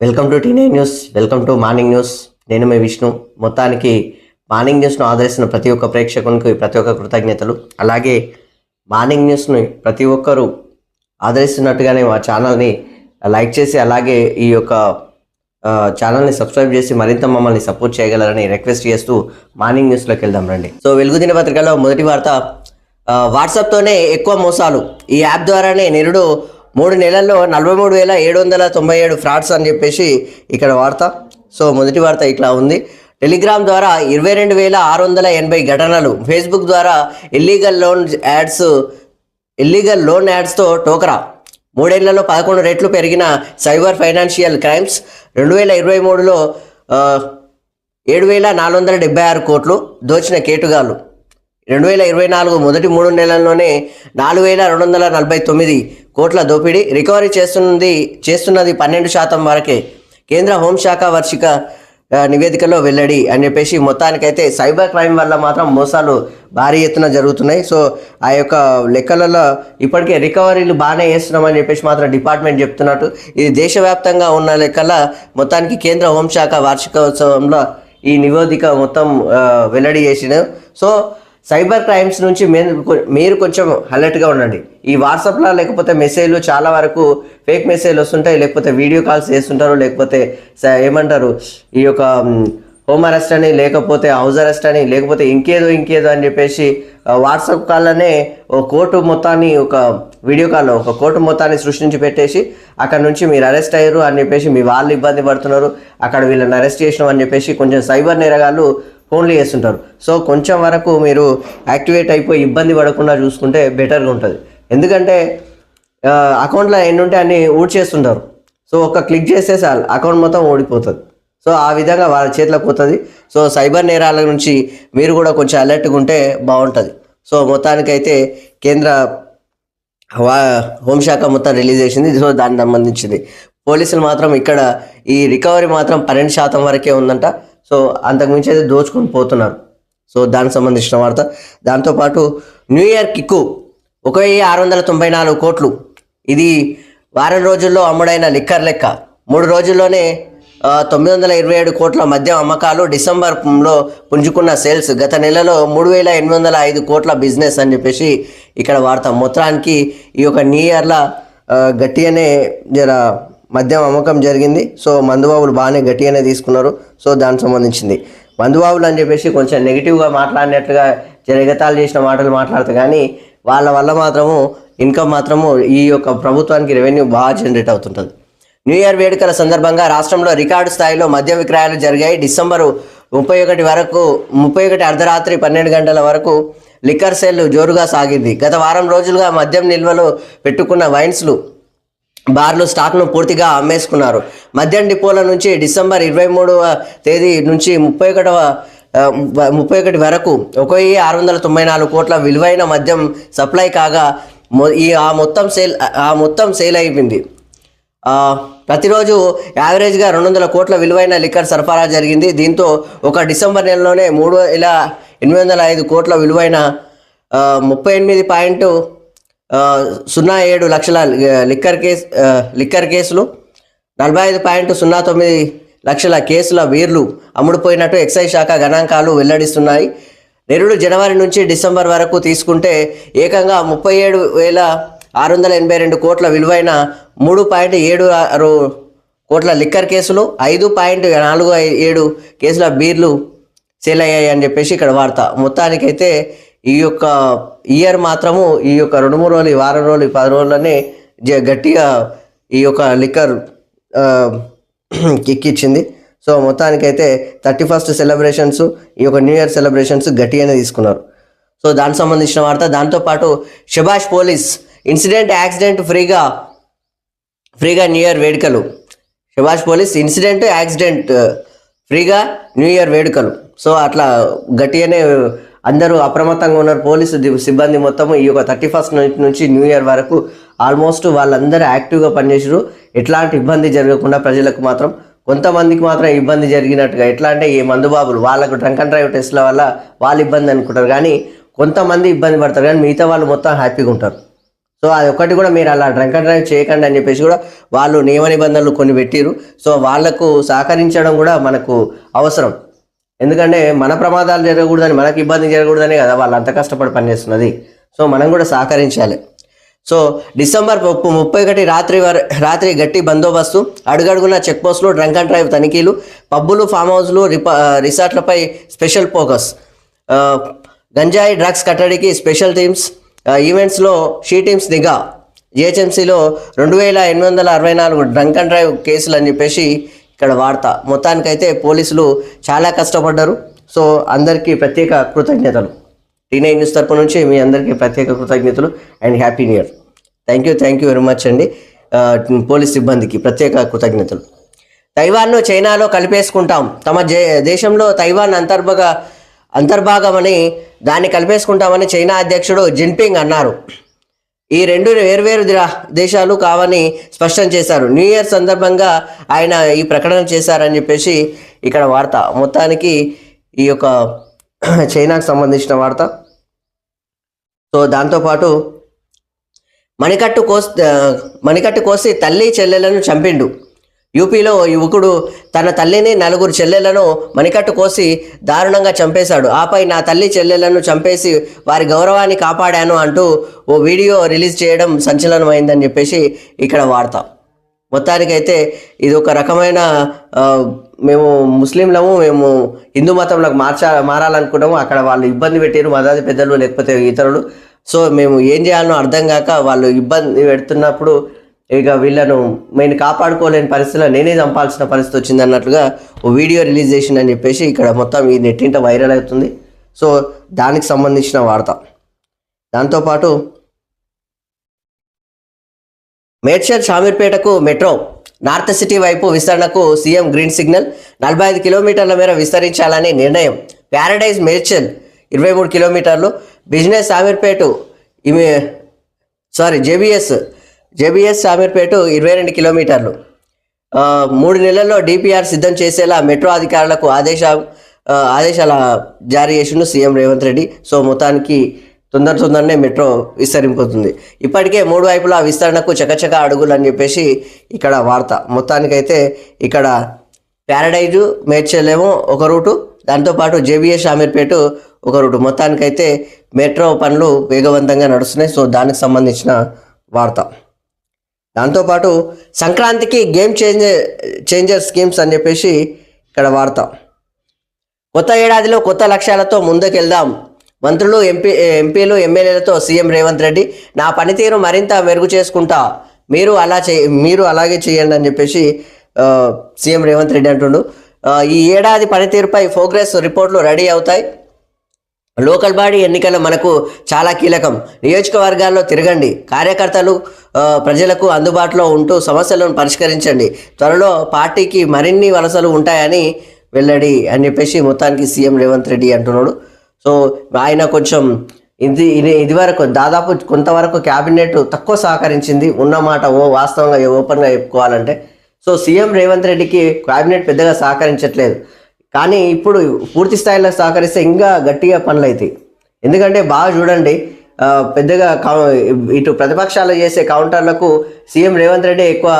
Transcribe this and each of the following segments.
Welcome to టీ9 news. Welcome to morning news. నేను మీ విష్ణు. మొత్తానికి మార్నింగ్ న్యూస్ను ఆదరిస్తున్న ప్రతి ఒక్క ప్రేక్షకునికి ప్రతి ఒక్క కృతజ్ఞతలు. అలాగే మార్నింగ్ న్యూస్ని ప్రతి ఒక్కరూ ఆదరిస్తున్నట్టుగానే మా ఛానల్ని లైక్ చేసి అలాగే ఈ యొక్క ఛానల్ని సబ్స్క్రైబ్ చేసి మరింత మమ్మల్ని సపోర్ట్ చేయగలరని రిక్వెస్ట్ చేస్తూ మార్నింగ్ న్యూస్లోకి వెళ్దాం రండి. సో వెలుగు దినపత్రికలో మొదటి వార్త, వాట్సాప్తోనే ఎక్కువ మోసాలు. ఈ యాప్ ద్వారానే నిరుడు 3 నెలల్లో 43,797 ఫ్రాడ్స్ అని చెప్పేసి ఇక్కడ వార్త. సో మొదటి వార్త ఇట్లా ఉంది. టెలిగ్రామ్ ద్వారా 22,680 ఘటనలు. ఫేస్బుక్ ద్వారా ఇల్లీగల్ లోన్ యాడ్స్తో టోకరా. 3 ఏళ్లలో 11 రెట్లు పెరిగిన సైబర్ ఫైనాన్షియల్ క్రైమ్స్. 2023లో 7,476 కోట్లు దోచిన కేటుగాళ్ళు. 2024 మొదటి 3 నెలల్లోనే 4,249 కోట్ల దోపిడీ. రికవరీ చేస్తున్నది 12% వరకే. కేంద్ర హోంశాఖ వార్షిక నివేదికలో వెల్లడి అని చెప్పేసి మొత్తానికైతే సైబర్ క్రైమ్ వల్ల మాత్రం మోసాలు భారీ ఎత్తున జరుగుతున్నాయి. సో ఆ యొక్క లెక్కలలో ఇప్పటికే రికవరీలు బాగానే చేస్తున్నామని చెప్పేసి మాత్రం డిపార్ట్మెంట్ చెప్తున్నట్టు. ఇది దేశవ్యాప్తంగా ఉన్న లెక్కల మొత్తానికి కేంద్ర హోంశాఖ వార్షికోత్సవంలో ఈ నివేదిక మొత్తం వెల్లడి చేసిన. సో సైబర్ క్రైమ్స్ నుంచి మీరు కొంచెం అలర్ట్గా ఉండండి. ఈ వాట్సాప్లో లేకపోతే మెసేజ్లు చాలా వరకు ఫేక్ మెసేజ్లు వస్తుంటాయి, లేకపోతే వీడియో కాల్స్ చేస్తుంటారు, లేకపోతే ఏమంటారు ఈ యొక్క హోమ్ అరెస్ట్ అని, లేకపోతే హౌస్ అరెస్ట్ అని, లేకపోతే ఇంకేదో అని చెప్పేసి వాట్సాప్ కాల్లోనే ఒక కోర్టు మొత్తాన్ని ఒక వీడియో కాల్లో ఒక కోర్టు మొత్తాన్ని సృష్టించి పెట్టేసి అక్కడ నుంచి మీరు అరెస్ట్ అయ్యారు అని చెప్పేసి మీ వాళ్ళు ఇబ్బంది పడుతున్నారు, అక్కడ వీళ్ళని అరెస్ట్ చేసినాం అని చెప్పేసి కొంచెం సైబర్ నేరగాళ్ళు ఫోన్లు చేస్తుంటారు. సో కొంచెం వరకు మీరు యాక్టివేట్ అయిపోయి ఇబ్బంది పడకుండా చూసుకుంటే బెటర్గా ఉంటుంది. ఎందుకంటే అకౌంట్లో ఎన్ని ఉంటే అన్ని ఊడ్చేస్తుంటారు. సో ఒక క్లిక్ చేస్తే చాలు అకౌంట్ మొత్తం ఓడిపోతుంది. సో ఆ విధంగా వాళ్ళ చేతిలోకి పోతుంది. సో సైబర్ నేరాల నుంచి మీరు కూడా కొంచెం అలర్ట్గా ఉంటే బాగుంటుంది. సో మొత్తానికైతే కేంద్ర హోంశాఖ మొత్తం రిలీజ్ చేసింది. సో దానికి సంబంధించింది పోలీసులు మాత్రం ఇక్కడ ఈ రికవరీ మాత్రం 12% వరకే ఉందంట. సో అంతకుమించి అయితే దోచుకొని పోతున్నారు. సో దానికి సంబంధించిన వార్త. దాంతోపాటు న్యూ ఇయర్ కిక్కు 1,694 కోట్లు. ఇది వారం రోజుల్లో అమ్ముడైన లిక్కర్ లెక్క. 3 రోజుల్లోనే 927 కోట్ల మద్యం అమ్మకాలు. డిసెంబర్లో పుంజుకున్న సేల్స్. గత నెలలో 3,805 కోట్ల బిజినెస్ అని చెప్పేసి ఇక్కడ వార్త. మొత్తానికి ఈ యొక్క న్యూ ఇయర్లో గట్టిగానే మద్యం అమ్మకం జరిగింది. సో మందుబాబులు బాగానే గట్టిగానే తీసుకున్నారు. సో దానికి సంబంధించింది మందుబాబులు అని చెప్పేసి కొంచెం నెగిటివ్గా మాట్లాడినట్లుగా ఎగతాళి చేసిన మాటలు మాట్లాడతారు, కానీ వాళ్ళ వల్ల మాత్రము ఇన్కమ్ మాత్రము ఈ యొక్క ప్రభుత్వానికి రెవెన్యూ బాగా జనరేట్ అవుతుంటుంది. న్యూ ఇయర్ వేడుకల సందర్భంగా రాష్ట్రంలో రికార్డు స్థాయిలో మద్యం విక్రయాలు జరిగాయి. డిసెంబరు 31 అర్ధరాత్రి 12 గంటల వరకు లిక్కర్ సేల్ జోరుగా సాగింది. గత వారం రోజులుగా మద్యం నిల్వలు పెట్టుకున్న వైన్స్లు బార్లు స్టాక్ను పూర్తిగా అమ్మేసుకున్నారు. మద్యం డిపోల నుంచి డిసెంబర్ 23వ తేదీ నుంచి 31 వరకు 1,694 కోట్ల విలువైన మద్యం సప్లై కాగా ఆ మొత్తం సేల్ అయిపోయింది. ప్రతిరోజు యావరేజ్గా 200 కోట్ల విలువైన లిక్కర్ సరఫరా జరిగింది. దీంతో ఒక డిసెంబర్ నెలలోనే 3,805 కోట్ల విలువైన 38.07 లక్షల లిక్కర్ కేసులు, 45.09 లక్షల కేసుల బీర్లు అమ్ముడుపోయినట్టు ఎక్సైజ్ శాఖ గణాంకాలు వెల్లడిస్తున్నాయి. నిరుడు జనవరి నుంచి డిసెంబర్ వరకు తీసుకుంటే ఏకంగా 37,682 కోట్ల విలువైన 3.76 కోట్ల లిక్కర్ కేసులు, 5.47 కేసుల బీర్లు సేల్ అయ్యాయి అని చెప్పేసి ఇక్కడ వార్త. మొత్తానికైతే ఈ యొక్క ఇయర్ మాత్రము ఈ యొక్క 2-3 రోజులు, వారం రోజులు, 10 రోజులనే గట్టిగా ఈ యొక్క లిక్కర్ కిక్కిచ్చింది. సో మొత్తానికైతే 31st సెలబ్రేషన్స్, ఈ యొక్క న్యూ ఇయర్ సెలబ్రేషన్స్ గట్టిగానే తీసుకున్నారు. సో దానికి సంబంధించిన వార్త. దాంతోపాటు శభాష్ పోలీస్ యాక్సిడెంట్ ఫ్రీగా న్యూ ఇయర్ వేడుకలు. శభాష్ పోలీస్ యాక్సిడెంట్ ఫ్రీగా న్యూ ఇయర్ వేడుకలు. సో అట్లా గట్టిగానే అందరూ అప్రమత్తంగా ఉన్నారు. పోలీసు సిబ్బంది మొత్తం ఈ యొక్క 31st నుంచి న్యూ ఇయర్ వరకు ఆల్మోస్ట్ వాళ్ళందరూ యాక్టివ్గా పనిచేసారు. ఎట్లాంటి ఇబ్బంది జరగకుండా ప్రజలకు మాత్రం. కొంతమందికి మాత్రం ఇబ్బంది జరిగినట్టుగా, ఎట్లా అంటే ఈ మందుబాబులు వాళ్ళకు డ్రంక్ అండ్ డ్రైవ్ టెస్ట్ల వల్ల వాళ్ళు ఇబ్బంది అనుకుంటారు, కానీ కొంతమంది ఇబ్బంది పడతారు, కానీ మిగతా వాళ్ళు మొత్తం హ్యాపీగా ఉంటారు. సో అది ఒక్కటి కూడా మీరు అలా డ్రంక్ అండ్ డ్రైవ్ చేయకండి అని చెప్పేసి కూడా వాళ్ళు నియమ నిబంధనలు కొన్ని పెట్టిరు. సో వాళ్ళకు సహకరించడం కూడా మనకు అవసరం. ఎందుకంటే మన ప్రమాదాలు జరగకూడదని, మనకి ఇబ్బంది జరగకూడదనే కదా వాళ్ళు అంత కష్టపడి పనిచేస్తున్నది. సో మనం కూడా సహకరించాలి. సో డిసెంబర్ 31 రాత్రి గట్టి బందోబస్తు, అడుగడుగున చెక్ పోస్టులు, డ్రంక్ అండ్ డ్రైవ్ తనిఖీలు, పబ్బులు, ఫామ్ హౌస్లు, రిసార్ట్లపై స్పెషల్ ఫోకస్, గంజాయి డ్రగ్స్ కట్టడికి స్పెషల్ టీమ్స్, ఈవెంట్స్లో షీ టీమ్స్ నిఘా, జిహెచ్ఎంసీలో 2864 డ్రంక్ అండ్ డ్రైవ్ కేసులు అని చెప్పేసి ఇక్కడ వార్త. మొత్తానికైతే పోలీసులు చాలా కష్టపడ్డారు. సో అందరికీ ప్రత్యేక కృతజ్ఞతలు. టీ9 న్యూస్ తరపు నుంచి మీ అందరికీ ప్రత్యేక కృతజ్ఞతలు and happy new year. Thank you very much అండి. పోలీస్ సిబ్బందికి ప్రత్యేక కృతజ్ఞతలు. తైవాన్ను చైనాలో కలిపేసుకుంటాం, తమ దేశంలో తైవాన్ అంతర్భాగమని దాన్ని కలిపేసుకుంటామని చైనా అధ్యక్షుడు జిన్పింగ్ అన్నారు. ఈ రెండు వేర్వేరు దేశాలు కావని స్పష్టం చేశారు. న్యూ ఇయర్ సందర్భంగా ఆయన ఈ ప్రకటన చేశారని చెప్పేసి ఇక్కడ వార్త. మొత్తానికి ఈ యొక్క చైనాకు సంబంధించిన వార్త. సో దాంతోపాటు మణికట్టు కోసి తల్లి చెల్లెలను చంపిండు. యూపీలో యువకుడు తన తల్లిని, 4 చెల్లెలను మణికట్టు కోసి దారుణంగా చంపేశాడు. ఆపై నా తల్లి చెల్లెలను చంపేసి వారి గౌరవాన్ని కాపాడాను అంటూ ఓ వీడియో రిలీజ్ చేయడం సంచలనమైందని చెప్పేసి ఇక్కడ వార్త. మొత్తానికైతే ఇది ఒక రకమైన మేము ముస్లింలము, మేము హిందూ మతంలోకి మారాలనుకున్నాము. అక్కడ వాళ్ళు ఇబ్బంది పెట్టారు, మతాది పెద్దలు లేకపోతే ఇతరులు. సో మేము ఏం చేయాలనో అర్థం కాక వాళ్ళు ఇబ్బంది పెడుతున్నప్పుడు ఇక వీళ్ళను నేను కాపాడుకోలేని పరిస్థితిలో నేనే చంపాల్సిన పరిస్థితి వచ్చింది అన్నట్లుగా ఓ వీడియో రిలీజ్ చేసిందని చెప్పేసి ఇక్కడ మొత్తం ఈ నెట్టింట వైరల్ అవుతుంది. సో దానికి సంబంధించిన వార్త. దాంతోపాటు మేడ్చల్ షామీర్పేటకు మెట్రో నార్త్ సిటీ వైపు విస్తరణకు సీఎం గ్రీన్ సిగ్నల్, 45 కిలోమీటర్ల మేర విస్తరించాలని నిర్ణయం. ప్యారడైజ్ మేడ్చల్ 23 కిలోమీటర్లు, బిజినెస్ షామీర్పేట జేబీఎస్ షామీర్పేట 22 కిలోమీటర్లు. 3 నెలల్లో డిపిఆర్ సిద్ధం చేసేలా మెట్రో అధికారులకు ఆదేశాల జారీ చేసిండు సీఎం రేవంత్ రెడ్డి. సో మొత్తానికి తొందరనే మెట్రో విస్తరింపుతుంది. ఇప్పటికే 3 వైపులా విస్తరణకు చకచక అడుగులు అని చెప్పేసి ఇక్కడ వార్త. మొత్తానికైతే ఇక్కడ ప్యారడైజు మేడ్చల్ ఏమో ఒక రూటు, దాంతోపాటు జేబీఎస్ షామీర్పేట ఒక రూటు. మొత్తానికైతే మెట్రో పనులు వేగవంతంగా నడుస్తున్నాయి. సో దానికి సంబంధించిన వార్త. దాంతోపాటు సంక్రాంతికి గేమ్ చేంజర్ స్కీమ్స్ అని చెప్పేసి ఇక్కడ వార్త. కొత్త ఏడాదిలో కొత్త లక్ష్యాలతో ముందుకెళ్దాం, మంత్రులు, ఎంపీలు, ఎమ్మెల్యేలతో సీఎం రేవంత్ రెడ్డి. నా పనితీరు మరింత మెరుగు చేసుకుంటా, మీరు అలాగే చేయండి అని చెప్పేసి సీఎం రేవంత్ రెడ్డి అంటుండు. ఈ ఏడాది పనితీరుపై ప్రోగ్రెస్ రిపోర్ట్లు రెడీ అవుతాయి. లోకల్ బాడీ ఎన్నికలు మనకు చాలా కీలకం. నియోజకవర్గాల్లో తిరగండి, కార్యకర్తలు ప్రజలకు అందుబాటులో ఉంటూ సమస్యలను పరిష్కరించండి. త్వరలో పార్టీకి మరిన్ని వలసలు ఉంటాయని వెల్లడి అని చెప్పేసి మొత్తానికి సీఎం రేవంత్ రెడ్డి అంటున్నాడు. సో ఆయన కొంచెం ఇదివరకు దాదాపు కొంతవరకు క్యాబినెట్ తక్కువ సహకరించింది ఉన్నమాట వాస్తవంగా ఓపెన్గా చెప్పుకోవాలంటే. సో సీఎం రేవంత్ రెడ్డికి క్యాబినెట్ పెద్దగా సహకరించట్లేదు. కానీ ఇప్పుడు పూర్తి స్థాయిలో సహకరిస్తే ఇంకా గట్టిగా పనులు అవుతాయి. ఎందుకంటే బాగా చూడండి, పెద్దగా ఇటు ప్రతిపక్షాలు చేసే కౌంటర్లకు సీఎం రేవంత్ రెడ్డి ఎక్కువ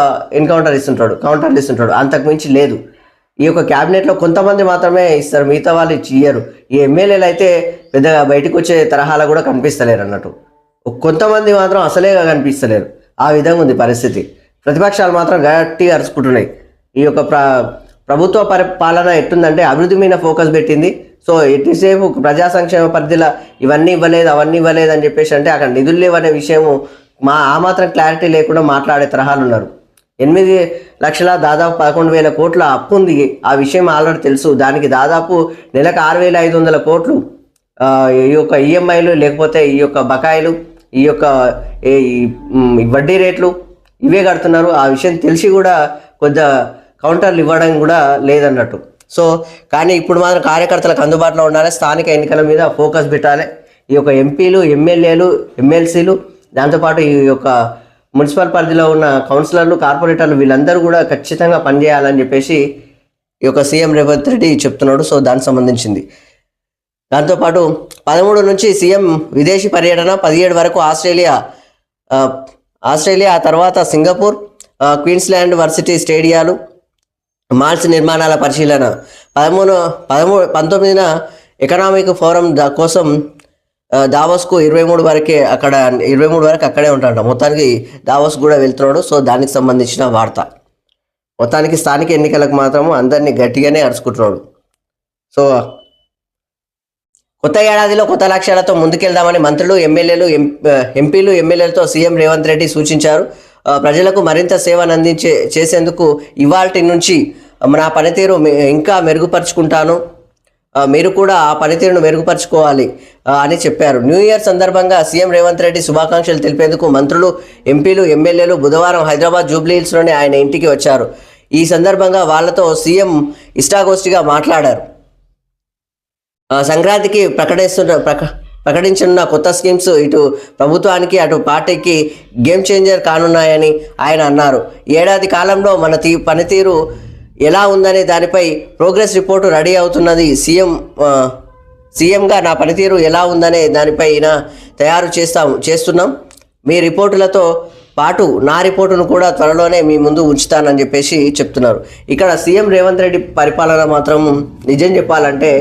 కౌంటర్లు ఇస్తుంటాడు, అంతకు మించి లేదు. ఈ యొక్క క్యాబినెట్లో కొంతమంది మాత్రమే ఇస్తారు, మిగతా వాళ్ళు ఇయ్యరు. ఈ ఎమ్మెల్యేలు అయితే పెద్దగా బయటకు వచ్చే తరహాలో కూడా కనిపిస్తలేరు అన్నట్టు. కొంతమంది మాత్రం అసలేగా కనిపిస్తలేరు. ఆ విధంగా ఉంది పరిస్థితి. ప్రతిపక్షాలు మాత్రం గట్టిగా అరుచుకుంటున్నాయి. ఈ యొక్క ప్రభుత్వ పాలన ఎట్టుందంటే అభివృద్ధి మీద ఫోకస్ పెట్టింది. సో ఎంతసేపు ప్రజా సంక్షేమ పరిధిలో ఇవన్నీ ఇవ్వలేదు, అవన్నీ ఇవ్వలేదు అని చెప్పేసి అంటే అక్కడ నిధులు లేవనే విషయము ఆ మాత్రం క్లారిటీ లేకుండా మాట్లాడే తరహాలు ఉన్నారు. 8 లక్షల దాదాపు 11,000 కోట్ల అప్పు ఉంది. ఆ విషయం ఆల్రెడీ తెలుసు. దానికి దాదాపు నెలకు 6,500 కోట్లు ఈ యొక్క ఈఎంఐలు, లేకపోతే ఈ యొక్క బకాయిలు, ఈ యొక్క వడ్డీ రేట్లు ఇవే కడుతున్నారు. ఆ విషయం తెలిసి కూడా కొద్దిగా కౌంటర్లు ఇవ్వడం కూడా లేదన్నట్టు. సో కానీ ఇప్పుడు మాత్రం కార్యకర్తలకు అందుబాటులో ఉండాలి, స్థానిక ఎన్నికల మీద ఫోకస్ పెట్టాలి. ఈ యొక్క ఎంపీలు, ఎమ్మెల్యేలు, ఎమ్మెల్సీలు, దాంతోపాటు ఈ యొక్క మున్సిపల్ పరిధిలో ఉన్న కౌన్సిలర్లు, కార్పొరేటర్లు వీళ్ళందరూ కూడా ఖచ్చితంగా పనిచేయాలని చెప్పేసి ఈ యొక్క సీఎం రేవంత్ రెడ్డి చెప్తున్నాడు. సో దానికి సంబంధించింది. దాంతోపాటు 13 నుంచి సీఎం విదేశీ పర్యటన, 17 వరకు ఆస్ట్రేలియా ఆస్ట్రేలియా, ఆ తర్వాత సింగపూర్, క్వీన్స్లాండ్ వర్సిటీ స్టేడియాలు, మాల్స్ నిర్మాణాల పరిశీలన. 19న ఎకనామిక్ ఫోరం కోసం దావోస్కు 23 వరకే అక్కడ 23 వరకు అక్కడే ఉంటాడు. మొత్తానికి దావోస్ కూడా వెళ్తున్నాడు. సో దానికి సంబంధించిన వార్త. మొత్తానికి స్థానిక ఎన్నికలకు మాత్రం అందరినీ గట్టిగానే అరుచుకుంటున్నాడు. సో కొత్త ఏడాదిలో కొత్త లక్ష్యాలతో ముందుకెళ్దామని మంత్రులు, ఎంపీలు, ఎమ్మెల్యేలతో సీఎం రేవంత్ రెడ్డి సూచించారు. ప్రజలకు మరింత సేవను చేసేందుకు ఇవాల్టి నుంచి నా పనితీరు ఇంకా మెరుగుపరుచుకుంటాను, మీరు కూడా ఆ పనితీరును మెరుగుపరుచుకోవాలి అని చెప్పారు. న్యూ ఇయర్ సందర్భంగా సీఎం రేవంత్ రెడ్డి శుభాకాంక్షలు తెలిపేందుకు మంత్రులు, ఎంపీలు, ఎమ్మెల్యేలు బుధవారం హైదరాబాద్ జూబ్లీ హిల్స్లోని ఆయన ఇంటికి వచ్చారు. ఈ సందర్భంగా వాళ్లతో సీఎం ఇష్టాగోష్ఠిగా మాట్లాడారు. సంక్రాంతికి ప్రకటించనున్న కొత్త స్కీమ్స్ ఇటు ప్రభుత్వానికి అటు పార్టీకి గేమ్ చేంజర్ కానున్నాయని ఆయన అన్నారు. ఏడాది కాలంలో మన పనితీరు ఎలా ఉందనే దానిపై ప్రోగ్రెస్ రిపోర్టు రెడీ అవుతున్నది. సీఎంగా నా పనితీరు ఎలా ఉందనే దానిపైన తయారు చేస్తున్నాం. మీ రిపోర్టులతో పాటు నా రిపోర్టును కూడా త్వరలోనే మీ ముందు ఉంచుతానని చెప్పేసి చెప్తున్నారు. ఇక్కడ సీఎం రేవంత్ రెడ్డి పరిపాలన మాత్రం నిజం చెప్పాలంటే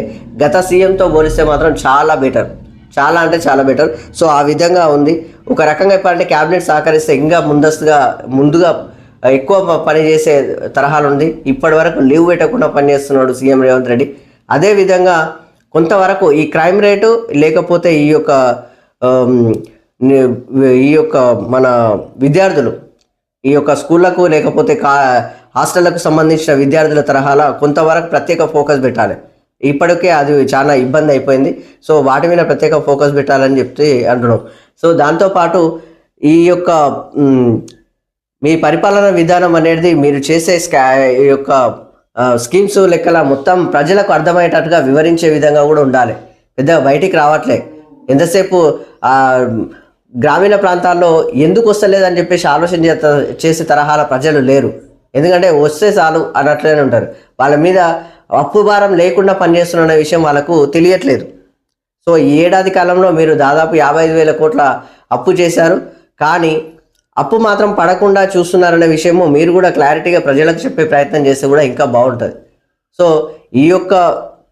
గత సీఎంతో పోలిస్తే మాత్రం చాలా బెటర్, చాలా అంటే చాలా బెటర్. సో ఆ విధంగా ఉంది. ఒక రకంగా చెప్పాలంటే క్యాబినెట్ సహకరిస్తే ఇంకా ముందుగా ఎక్కువ పని చేసే తరహాలు ఉంది. ఇప్పటి వరకు లీవ్ పెట్టకుండా పనిచేస్తున్నాడు సీఎం రేవంత్ రెడ్డి. అదేవిధంగా కొంతవరకు ఈ క్రైమ్ రేటు లేకపోతే ఈ యొక్క మన విద్యార్థులు ఈ యొక్క స్కూళ్ళకు లేకపోతే హాస్టళ్లకు సంబంధించిన విద్యార్థుల తరహాలో కొంతవరకు ప్రత్యేక ఫోకస్ పెట్టాలి. ఇప్పటికే అది చాలా ఇబ్బంది అయిపోయింది. సో వాటి మీద ప్రత్యేక ఫోకస్ పెట్టాలని చెప్తే అంటున్నాం. సో దాంతోపాటు ఈ యొక్క మీ పరిపాలన విధానం అనేది మీరు చేసే ఈ యొక్క స్కీమ్స్ లెక్కల మొత్తం ప్రజలకు అర్థమయ్యేటట్టుగా వివరించే విధంగా కూడా ఉండాలి. పెద్దగా బయటికి రావట్లే. ఎంతసేపు గ్రామీణ ప్రాంతాల్లో ఎందుకు వస్తలేదని చెప్పేసి ఆలోచన చేసే తరహాల ప్రజలు లేరు. ఎందుకంటే వస్తే చాలు అన్నట్లనే ఉంటారు. వాళ్ళ మీద అప్పు భారం లేకుండా పనిచేస్తున్న విషయం వాళ్ళకు తెలియట్లేదు. సో ఈ ఏడాది కాలంలో మీరు దాదాపు 55,000 కోట్ల అప్పు చేశారు. కానీ అప్పు మాత్రం పడకుండా చూస్తున్నారనే విషయము మీరు కూడా క్లారిటీగా ప్రజలకు చెప్పే ప్రయత్నం చేస్తే కూడా ఇంకా బాగుంటుంది. సో ఈ యొక్క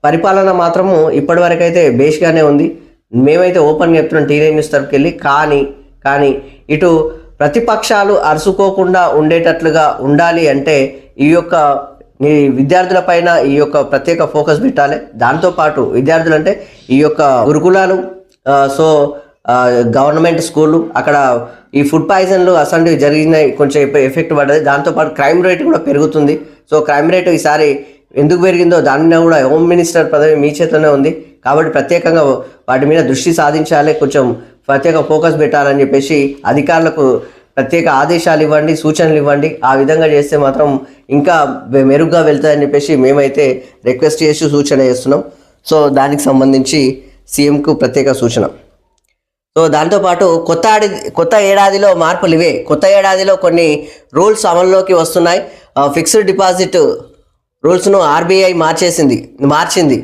పరిపాలన మాత్రము ఇప్పటివరకు అయితే బేష్గానే ఉంది. మేమైతే ఓపెన్గా చెప్తున్నాం టీవీ న్యూస్ తరపుకి వెళ్ళి. కానీ ఇటు ప్రతిపక్షాలు అరుసుకోకుండా ఉండేటట్లుగా ఉండాలి అంటే ఈ యొక్క విద్యార్థుల పైన ఈ యొక్క ప్రత్యేక ఫోకస్ పెట్టాలి. దాంతోపాటు విద్యార్థులు అంటే ఈ యొక్క గురుకులాలు, సో గవర్నమెంట్ స్కూళ్ళు, అక్కడ ఈ ఫుడ్ పాయిజన్లు అసలు జరిగినాయి, కొంచెం ఎఫెక్ట్ పడ్డది. దాంతోపాటు క్రైమ్ రేట్ కూడా పెరుగుతుంది. సో క్రైమ్ రేటు ఈసారి ఎందుకు పెరిగిందో దానిలో కూడా హోమ్ మినిస్టర్ పదవి మీ చేతిలోనే ఉంది. కాబట్టి ప్రత్యేకంగా వాటి మీద దృష్టి సాధించాలి, కొంచెం ప్రత్యేక ఫోకస్ పెట్టాలని చెప్పేసి అధికారులకు ప్రత్యేక ఆదేశాలు ఇవ్వండి, సూచనలు ఇవ్వండి. ఆ విధంగా చేస్తే మాత్రం ఇంకా మెరుగ్గా వెళ్తాయని చెప్పేసి మేమైతే రిక్వెస్ట్ చేసి సూచన చేస్తున్నాం. సో దానికి సంబంధించి సీఎంకు ప్రత్యేక సూచన. సో దాంతోపాటు కొత్త ఏడాదిలో మార్పులు ఇవే. కొత్త ఏడాదిలో కొన్ని రూల్స్ అమల్లోకి వస్తున్నాయి. ఫిక్స్డ్ డిపాజిట్ రూల్స్ను ఆర్బీఐ మార్చింది.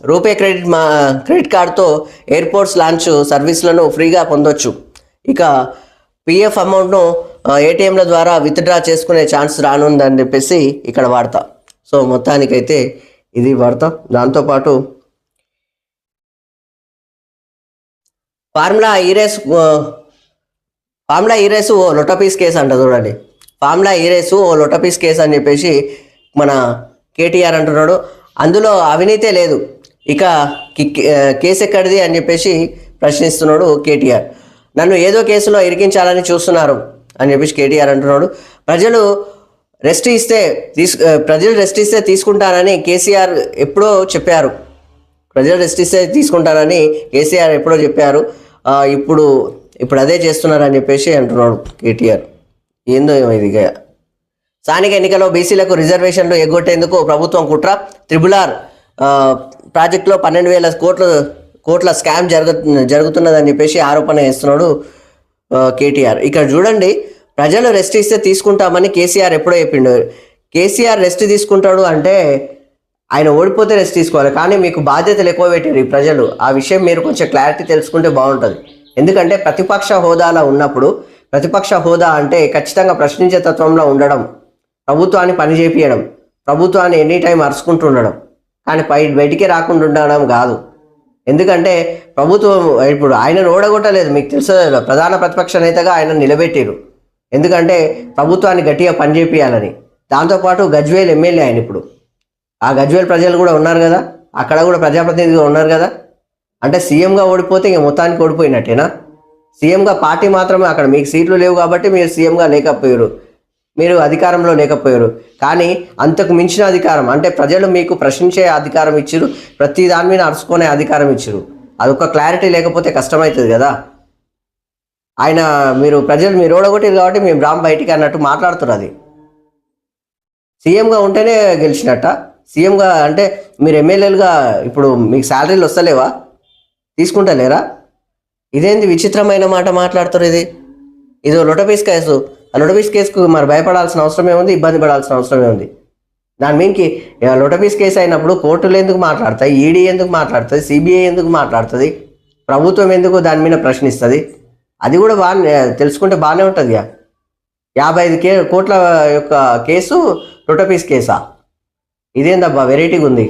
రూపే క్రెడిట్ కార్డుతో ఎయిర్పోర్ట్స్ లాంచ్ సర్వీసులను ఫ్రీగా పొందొచ్చు. ఇక పిఎఫ్ అమౌంట్ను ఏటీఎంల ద్వారా విత్డ్రా చేసుకునే ఛాన్స్ రానుందని చెప్పేసి ఇక్కడ వార్త. సో మొత్తానికైతే ఇది వార్త. దాంతోపాటు ఫార్ములా ఈ రేసు ఓ లొటపీస్ కేసు అంట చూడండి. ఫార్ములా ఈ రేసు ఓ లొటపీస్ కేసు అని చెప్పేసి మన కేటీఆర్ అంటున్నాడు. అందులో అవినీతే లేదు, ఇక కేసు ఎక్కడిది అని చెప్పేసి ప్రశ్నిస్తున్నాడు కేటీఆర్. నన్ను ఏదో కేసులో ఇరికించాలని చూస్తున్నారు అని చెప్పేసి కేటీఆర్ అంటున్నాడు. ప్రజలు రెస్ట్ ఇస్తే తీసుకుంటారని కేసీఆర్ ఎప్పుడో చెప్పారు. ప్రజలు రెస్ట్ ఇస్తే తీసుకుంటారని కేసీఆర్ ఎప్పుడో చెప్పారు. ఇప్పుడు అదే చేస్తున్నారని చెప్పేసి అంటున్నాడు కేటీఆర్. ఏందో ఇది. స్థానిక ఎన్నికల్లో బీసీలకు రిజర్వేషన్లు ఎగ్గొట్టేందుకు ప్రభుత్వం కుట్ర. త్రిబుల్-ఆర్ ప్రాజెక్టులో 12,000 కోట్ల స్కామ్ జరుగుతున్నదని చెప్పేసి ఆరోపణ చేస్తున్నాడు కేటీఆర్. ఇక్కడ చూడండి, ప్రజలు రెస్ట్ ఇస్తే తీసుకుంటామని కేసీఆర్ ఎప్పుడో చెప్పిండు. కేసీఆర్ రెస్ట్ తీసుకుంటాడు అంటే ఆయన ఓడిపోతే రెస్ట్ తీసుకోవాలి. కానీ మీకు బాధ్యతలు ఎక్కువ పెట్టారు ఈ ప్రజలు. ఆ విషయం మీరు కొంచెం క్లారిటీ తెలుసుకుంటే బాగుంటుంది. ఎందుకంటే ప్రతిపక్ష హోదాలో ఉన్నప్పుడు, ప్రతిపక్ష హోదా అంటే ఖచ్చితంగా ప్రశ్నించే తత్వంలో ఉండడం, ప్రభుత్వాన్ని పనిచేపియడం, ప్రభుత్వాన్ని ఎనీ టైం అరుచుకుంటూ ఉండడం, కానీ బయటికి రాకుండా ఉండడం కాదు. ఎందుకంటే ప్రభుత్వం ఇప్పుడు ఆయనను ఓడగొట్టలేదు, మీకు తెలుసు, ప్రధాన ప్రతిపక్ష నేతగా ఆయన నిలబెట్టారు. ఎందుకంటే ప్రభుత్వాన్ని గట్టిగా పనిచేపియాలని. దాంతోపాటు గజ్వేల్ ఎమ్మెల్యే ఆయన. ఇప్పుడు ఆ గజ్వేల్ ప్రజలు కూడా ఉన్నారు కదా, అక్కడ కూడా ప్రజాప్రతినిధిగా ఉన్నారు కదా. అంటే సీఎంగా ఓడిపోతే ఇంక మొత్తానికి ఓడిపోయినట్టేనా? సీఎంగా పార్టీ మాత్రమే, అక్కడ మీకు సీట్లు లేవు కాబట్టి మీరు సీఎంగా లేకపోయారు, మీరు అధికారంలో లేకపోయారు. కానీ అంతకు మించిన అధికారం, అంటే ప్రజలు మీకు ప్రశ్నించే అధికారం ఇచ్చారు, ప్రతి దాని మీద అరుచుకునే అధికారం ఇచ్చారు. అదొక క్లారిటీ లేకపోతే కష్టమవుతుంది కదా. ఆయన ప్రజలు మీరు ఓడగొట్టారు కాబట్టి మేము రామ్ బయటికి అన్నట్టు మాట్లాడుతున్నారు. అది సీఎంగా ఉంటేనే గెలిచినట్ట. సీఎంగా అంటే మీరు ఎమ్మెల్యేలుగా ఇప్పుడు మీకు శాలరీలు వస్తలేవా, తీసుకుంటలేరా? ఇదేంది విచిత్రమైన మాట మాట్లాడుతారు. ఇది లొటపీస్ కేసు. ఆ లొటపీస్ కేసుకు మరి భయపడాల్సిన అవసరమే ఉంది, ఇబ్బంది పడాల్సిన అవసరమే ఉంది. దాని మీదకి లొటపీస్ కేసు అయినప్పుడు కోర్టులు ఎందుకు మాట్లాడతాయి, ఈడీ ఎందుకు మాట్లాడుతుంది, సిబిఐ ఎందుకు మాట్లాడుతుంది, ప్రభుత్వం ఎందుకు దాని మీద ప్రశ్నిస్తుంది? అది కూడా బాగా తెలుసుకుంటే బాగానే ఉంటుంది. 55 కోట్ల యొక్క కేసు లొటపీస్ కేసా? ఇదేందబ్బా వెరైటీగా ఉంది.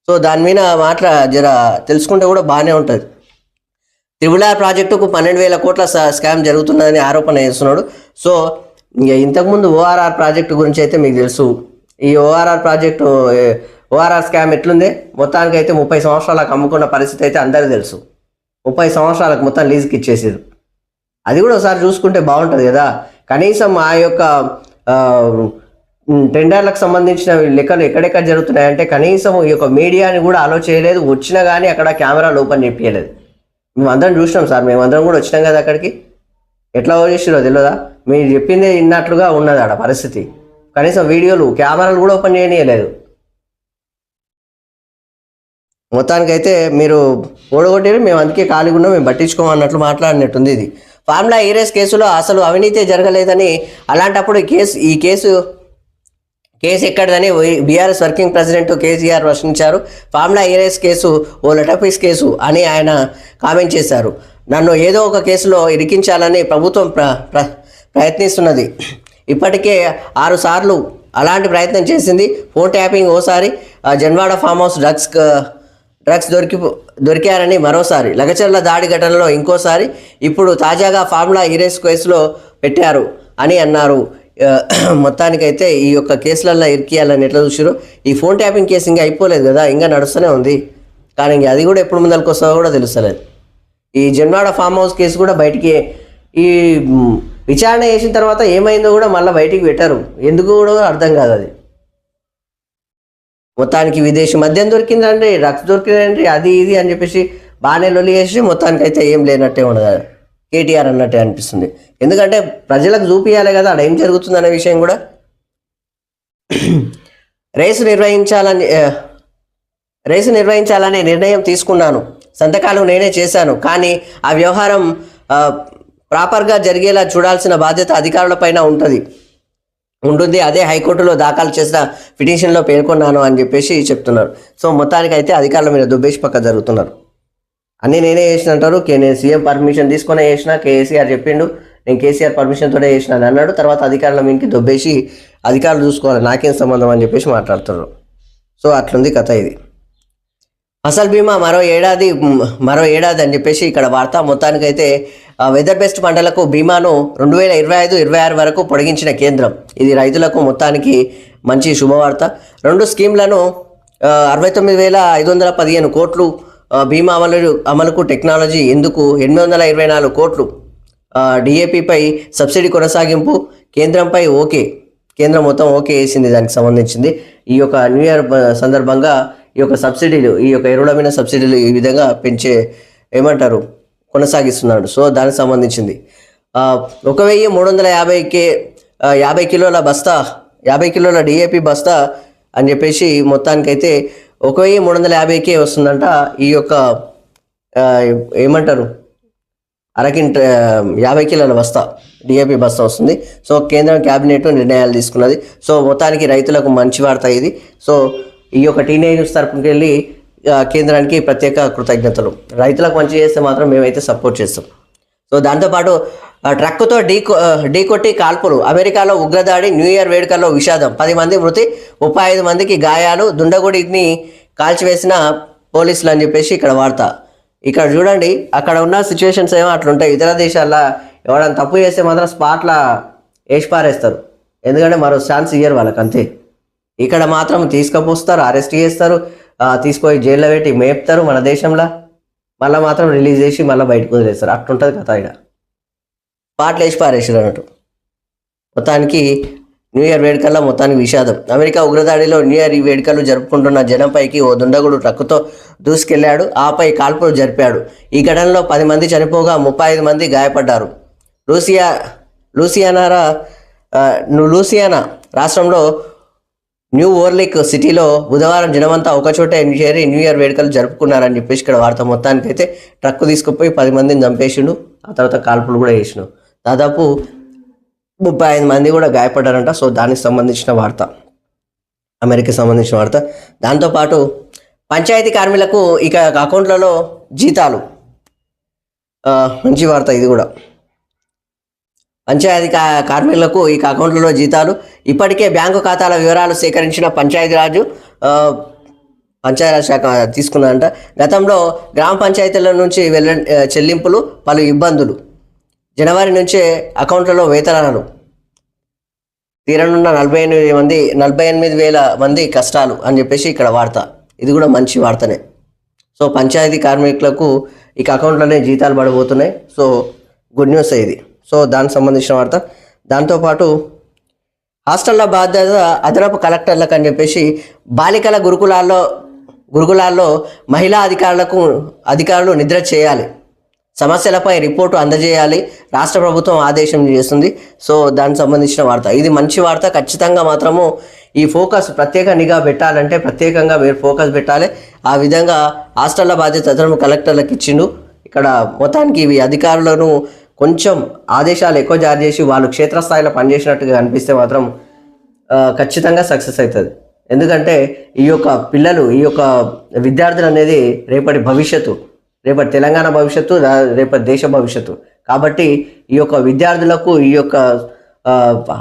సో దాని మీద జర తెలుసుకుంటే కూడా బాగానే ఉంటుంది. త్రిబుల్ ఆర్ ప్రాజెక్టుకు 12,000 కోట్ల స్కామ్ జరుగుతున్నదని ఆరోపణ చేస్తున్నాడు. సో ఇంతకుముందు ఓఆర్ఆర్ ప్రాజెక్టు గురించి అయితే మీకు తెలుసు. ఈ ఓఆర్ఆర్ స్కామ్ ఎట్లుంది, మొత్తానికి అయితే 30 సంవత్సరాలకు అమ్ముకున్న పరిస్థితి అయితే అందరికీ తెలుసు. 30 సంవత్సరాలకు మొత్తం లీజుకి ఇచ్చేసారు. అది కూడా ఒకసారి చూసుకుంటే బాగుంటుంది కదా. కనీసం ఆ యొక్క టెండర్లకు సంబంధించిన లెక్కలు ఎక్కడెక్కడ జరుగుతున్నాయంటే కనీసం ఈ యొక్క మీడియాని కూడా అలో చేయలేదు. వచ్చినా కానీ అక్కడ కెమెరాలు ఓపెన్ చెప్పలేదు. మేమందరం చూసినాం సార్, మేమందరం కూడా వచ్చినాం కదా అక్కడికి. ఎట్లా చేసిరో తెలియదా? మీరు చెప్పిందే ఇన్నట్లుగా ఉన్నది ఆడ పరిస్థితి. కనీసం వీడియోలు, కెమెరాలు కూడా ఓపెన్ చేయలేదు. మొత్తానికైతే మీరు ఓడగొట్టారు, మేము అందుకే ఖాళీగా ఉన్నాం, మేము పట్టించుకోమన్నట్లు మాట్లాడినట్టుంది. ఇది ఫార్ములా ఈ రేస్ కేసులో అసలు అవినీతి జరగలేదని, అలాంటప్పుడు ఈ కేసు ఎక్కడదని బీఆర్ఎస్ వర్కింగ్ ప్రెసిడెంట్ కేసీఆర్ ప్రశ్నించారు. ఫార్ములా ఈ రేస్ కేసు ఓ లటపీస్ కేసు అని ఆయన కామెంట్ చేశారు. నన్ను ఏదో ఒక కేసులో ఇరికించాలని ప్రభుత్వం ప్రయత్నిస్తున్నది. ఇప్పటికే 6 సార్లు అలాంటి ప్రయత్నం చేసింది. ఫోన్ ట్యాపింగ్ ఓసారి, జన్వాడ ఫామ్ హౌస్ డ్రగ్స్ దొరికారని మరోసారి, లగచర్ల దాడి ఘటనలో ఇంకోసారి, ఇప్పుడు తాజాగా ఫార్ములా ఈ రేస్ కేసులో పెట్టారు అని అన్నారు. మొత్తానికైతే ఈ యొక్క కేసులలో ఇరికియాలని ఎట్లా చూసారో, ఈ ఫోన్ ట్యాపింగ్ కేసు ఇంకా అయిపోలేదు కదా, ఇంకా నడుస్తూనే ఉంది. కానీ ఇంక అది కూడా ఎప్పుడు ముందరికి వస్తుందో కూడా తెలుస్తలేదు. ఈ జన్వాడ ఫామ్ హౌస్ కేసు కూడా బయటికి, ఈ విచారణ చేసిన తర్వాత ఏమైందో కూడా మళ్ళీ బయటికి పెట్టారు. ఎందుకు కూడా అర్థం కాదు. అది మొత్తానికి విదేశీ మద్యం దొరికిందండి, డ్రగ్స్ దొరికిందండి, అది ఇది అని చెప్పేసి బాగానే లొల్లి చేసి మొత్తానికి అయితే ఏం లేనట్టే ఉండదు. కేటీఆర్ అన్నట్టే అనిపిస్తుంది. ఎందుకంటే ప్రజలకు చూపించాలి కదా అక్కడ ఏం జరుగుతుందనే విషయం కూడా. రేసు నిర్వహించాలనే నిర్ణయం తీసుకున్నాను, సంతకాలు నేనే చేశాను, కానీ ఆ వ్యవహారం ప్రాపర్గా జరిగేలా చూడాల్సిన బాధ్యత అధికారులపైన ఉంటుంది. అదే హైకోర్టులో దాఖలు చేసిన పిటిషన్లో పేర్కొన్నాను అని చెప్పేసి చెప్తున్నారు. సో మొత్తానికి అయితే అధికారుల మీద దుబ్బేసి పక్క జరుగుతున్నారు. అన్నీ నేనే చేసిన అంటారు. నేను సీఎం పర్మిషన్ తీసుకునే చేసిన, కేసీఆర్ చెప్పిండు నేను కేసీఆర్ పర్మిషన్ తోనే చేసిన అని అన్నాడు. తర్వాత అధికారుల మీదకి దొబ్బేసి అధికారులు చూసుకోవాలి, నాకేం సంబంధం అని చెప్పేసి మాట్లాడుతున్నారు. సో అట్లుంది కథ. ఇది ఫసల్ బీమా మరో ఏడాది అని చెప్పేసి ఇక్కడ వార్త. మొత్తానికైతే వెదర్ బెస్ట్ పంటలకు బీమాను 2025-26 వరకు పొడిగించిన కేంద్రం. ఇది రైతులకు మొత్తానికి మంచి శుభవార్త. 2 స్కీమ్లను 69,515 కోట్లు, బీమా అమలుకు టెక్నాలజీ ఎందుకు 824 కోట్లు, డిఏపిపై సబ్సిడీ కొనసాగింపు, కేంద్రంపై ఓకే, కేంద్రం మొత్తం ఓకే వేసింది దానికి సంబంధించింది. ఈ యొక్క న్యూ ఇయర్ సందర్భంగా ఈ యొక్క సబ్సిడీలు, ఈ యొక్క ఎరువుల మీద సబ్సిడీలు ఈ విధంగా కొనసాగిస్తున్నాడు. సో దానికి సంబంధించింది 1,350 కిలోల బస్తా, 50 కిలోల డిఏపి బస్తా అని చెప్పేసి మొత్తానికైతే 1,350 వస్తుందంట. ఈ యొక్క 50 కిలోల బస్తా డిఏపి బస్తా వస్తుంది. సో కేంద్రం క్యాబినెట్ నిర్ణయాలు తీసుకున్నది. సో మొత్తానికి రైతులకు మంచి వార్త ఇది. సో ఈ యొక్క టీనేజ్ తరపుకి వెళ్ళి కేంద్రానికి ప్రత్యేక కృతజ్ఞతలు. రైతులకు మంచి చేస్తే మాత్రం మేమైతే సపోర్ట్ చేస్తాం. సో దాంతోపాటు ట్రక్కుతో ఢీకొట్టి కాల్పులు, అమెరికాలో ఉగ్రదాడి, న్యూ ఇయర్ వేడుకల్లో విషాదం, 10 మంది మృతి, 35 మందికి గాయాలు, దుండగుడిని కాల్చివేసిన పోలీసులు అని చెప్పేసి ఇక్కడ వార్త. ఇక్కడ చూడండి, అక్కడ ఉన్న సిచ్యువేషన్స్ ఏమో అట్లుంటాయి. ఇతర దేశాల్లో ఎవరైనా తప్పు చేస్తే మాత్రం స్పాట్లా వేసి పారేస్తారు, ఎందుకంటే మరో ఛాన్స్ ఇయ్యరు వాళ్ళకి, అంతే. ఇక్కడ మాత్రం తీసుకుపోస్తారు, అరెస్ట్ చేస్తారు, తీసుకొని జైల్లో పెట్టి మేపుతారు మన దేశంలో, మళ్ళీ మాత్రం రిలీజ్ చేసి మళ్ళీ బయటకు వదిలేస్తారు. అట్లుంటుంది కథ. ఇక్కడ స్పాట్లు వేసి పారేసారు అన్నట్టు. మొత్తానికి న్యూ ఇయర్ వేడుకల్లో మొత్తానికి విషాదం. అమెరికా ఉగ్రదాడిలో న్యూ ఇయర్ వేడుకలు జరుపుకుంటున్న జనంపైకి ఓ దుండగుడు ట్రక్కుతో దూసుకెళ్లాడు, ఆపై కాల్పులు జరిపాడు. ఈ ఘటనలో 10 మంది చనిపోగా 35 మంది గాయపడ్డారు. లూసియానా రాష్ట్రంలో న్యూ ఓర్లిక్ సిటీలో బుధవారం జనమంతా ఒకచోటే చేరి న్యూ ఇయర్ వేడుకలు జరుపుకున్నారని చెప్పేసి ఇక్కడ వార్త. మొత్తానికైతే ట్రక్కు తీసుకుపోయి 10 మందిని చంపేసిండు, ఆ తర్వాత కాల్పులు కూడా చేసిండు. దాదాపు 35 మంది కూడా గాయపడ్డారంట. సో దానికి సంబంధించిన వార్త, అమెరికాకి సంబంధించిన వార్త. దాంతోపాటు పంచాయతీ కార్మికులకు ఇక అకౌంట్లలో జీతాలు, మంచి వార్త ఇది కూడా. పంచాయతీ కార్మికులకు ఇక అకౌంట్లలో జీతాలు. ఇప్పటికే బ్యాంకు ఖాతాల వివరాలు సేకరించిన పంచాయతీరాజ్ శాఖ తీసుకున్నదంట. గతంలో గ్రామ పంచాయతీల నుంచి చెల్లింపులు, పలు ఇబ్బందులు. జనవరి నుంచే అకౌంట్లలో వేతనాలు తీరనున్న 48,000 మంది కష్టాలు అని చెప్పేసి ఇక్కడ వార్త. ఇది కూడా మంచి వార్తనే. సో పంచాయతీ కార్మికులకు ఇక అకౌంట్లోనే జీతాలు పడబోతున్నాయి. సో గుడ్ న్యూస్ ఇది. సో దానికి సంబంధించిన వార్త. దాంతోపాటు హాస్టళ్ల బాధ్యత అదనపు కలెక్టర్లకు అని చెప్పేసి బాలికల గురుకులాల్లో మహిళా అధికారులు నిద్ర చేయాలి, సమస్యలపై రిపోర్టు అందజేయాలి, రాష్ట్ర ప్రభుత్వం ఆదేశం చేస్తుంది. సో దానికి సంబంధించిన వార్త. ఇది మంచి వార్త. ఖచ్చితంగా మాత్రము ఈ ఫోకస్ ప్రత్యేక నిఘా పెట్టాలంటే ప్రత్యేకంగా మీరు ఫోకస్ పెట్టాలి. ఆ విధంగా హాస్టళ్ల బాధ్యత అదనపు కలెక్టర్లకు ఇచ్చిండు. ఇక్కడ మొత్తానికి ఇవి అధికారులను కొంచెం ఆదేశాలు ఎక్కువ జారీ చేసి వాళ్ళు క్షేత్రస్థాయిలో పనిచేసినట్టుగా అనిపిస్తే మాత్రం ఖచ్చితంగా సక్సెస్ అవుతుంది. ఎందుకంటే ఈ యొక్క పిల్లలు, ఈ యొక్క విద్యార్థులు అనేది రేపటి భవిష్యత్తు, రేపటి తెలంగాణ భవిష్యత్తు, రేపటి దేశ భవిష్యత్తు. కాబట్టి ఈ యొక్క విద్యార్థులకు, ఈ యొక్క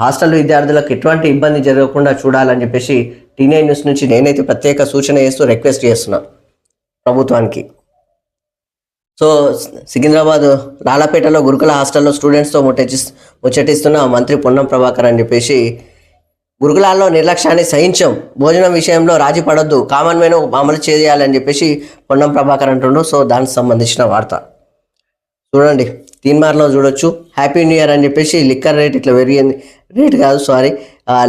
హాస్టల్ విద్యార్థులకు ఎటువంటి ఇబ్బంది జరగకుండా చూడాలని చెప్పేసి టీనే న్యూస్ నుంచి నేనైతే ప్రత్యేక సూచన చేస్తూ రిక్వెస్ట్ చేస్తున్నా ప్రభుత్వానికి. సో సికింద్రాబాద్ లాలాపేటలో గురుకుల హాస్టల్లో స్టూడెంట్స్తో ముచ్చటిస్తున్న మంత్రి పొన్నం ప్రభాకర్ అని చెప్పేసి, గురుకులాల్లో నిర్లక్ష్యాన్ని సహించం, భోజనం విషయంలో రాజీ పడొద్దు, కామన్ మెనూ అమలు చేయాలని చెప్పేసి పొన్నం ప్రభాకర్ అంటుండ్రు. సో దానికి సంబంధించిన వార్త చూడండి, తీన్మార్లో చూడొచ్చు. హ్యాపీ న్యూ ఇయర్ అని చెప్పేసి లిక్కర్ రేట్ ఇట్లా పెరిగింది,